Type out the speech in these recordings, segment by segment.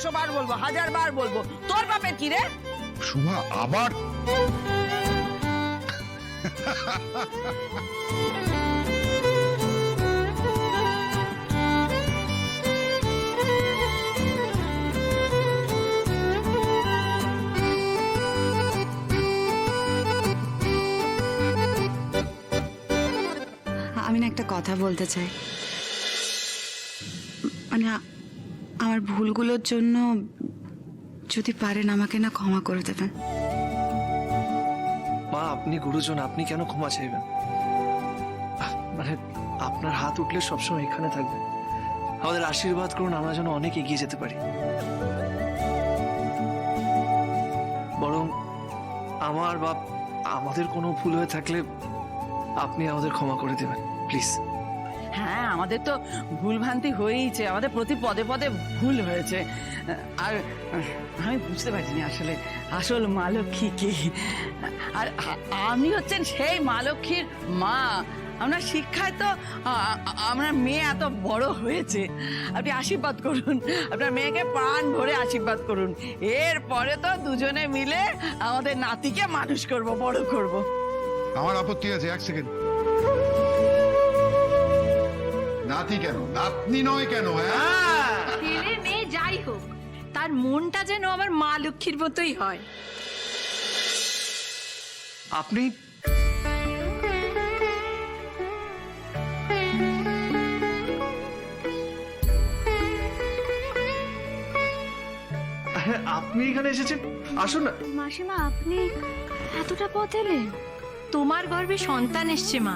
100 বার বলবো, 1000 বার বলবো, তোর বাপের কি রে? শুভা আবার আমি না একটা কথা বলতে চাই। মানে আমার ভুলগুলোর জন্য যদি পারেন আমাকে না ক্ষমা করে দেবেন। মা, আপনি গুরুজন, আপনি কেন ক্ষমা চাইবেন? মানে আপনার হাত উঠলে সবসময় এখানে থাকবে। আমাদের আশীর্বাদ করুন, আমরা যেন অনেক এগিয়ে যেতে পারি। বরং আমার বা আমাদের কোনো ভুল হয়ে থাকলে আপনি আমাদের ক্ষমা করে দেবেন, প্লিজ। হ্যাঁ, আমাদের তো ভুলভ্রান্তি হয়েইছে, আমাদের প্রতি পদে পদে ভুল হয়েছে। আর আমি বুঝতে পারিনি আসলে আসল মা লক্ষ্মী কি। আর আমি হচ্ছেন সেই মা লক্ষ্মীর মা। আপনার শিক্ষায় তো আপনার মেয়ে এত বড় হয়েছে। আপনি আশীর্বাদ করুন, আপনার মেয়েকে প্রাণ ভরে আশীর্বাদ করুন। এরপরে তো দুজনে মিলে আমাদের নাতিকে মানুষ করব, বড় করব। আমার আপত্তি আছে, 1 সেকেন্ড। নাতি কেন, নাতনি নয় কেন? ছেলে মেয়ে যাই হোক, তার মনটা যেন আমার মা লক্ষ্মীর মতোই হয়। আপনি আপনি এখানে এসেছেন, আসুন না। মাসিমা, আপনি এতটা পথ এলেন? তোমার গর্ভে সন্তান এসছে মা,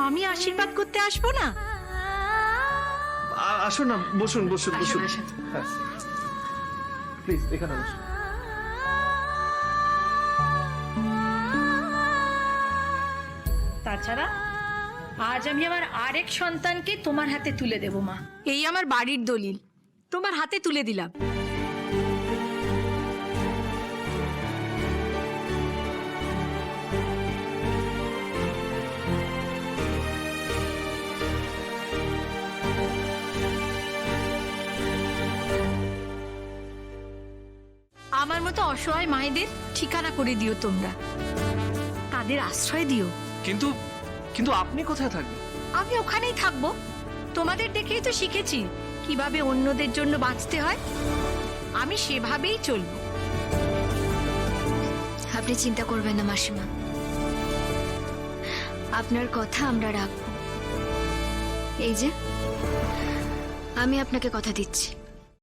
আমি আশীর্বাদ করতে আসবো না? আসুন না, বসুন বসুন বসুন। প্লিজ এখানে বসুন। তাছাড়া আজ আমি আমার আরেক সন্তানকে তোমার হাতে তুলে দেব মা। এই আমার বাড়ির দলিল, তোমার হাতে তুলে দিলাম। আমার মতো অসহায় মায়েদের ঠিকানা করে দিও তোমরা, তাদের আশ্রয় দিও। কিন্তু কিন্তু আপনি কোথায় থাকবেন? আমি ওখানেই থাকবো। তোমাদের দেখেই তো শিখেছি কিভাবে অন্যদের জন্য বাঁচতে হয়, আমি সেভাবেই চলবো। আপনি চিন্তা করবেন না মাসিমা, আপনার কথা আমরা রাখবো। এই যে আমি আপনাকে কথা দিচ্ছি,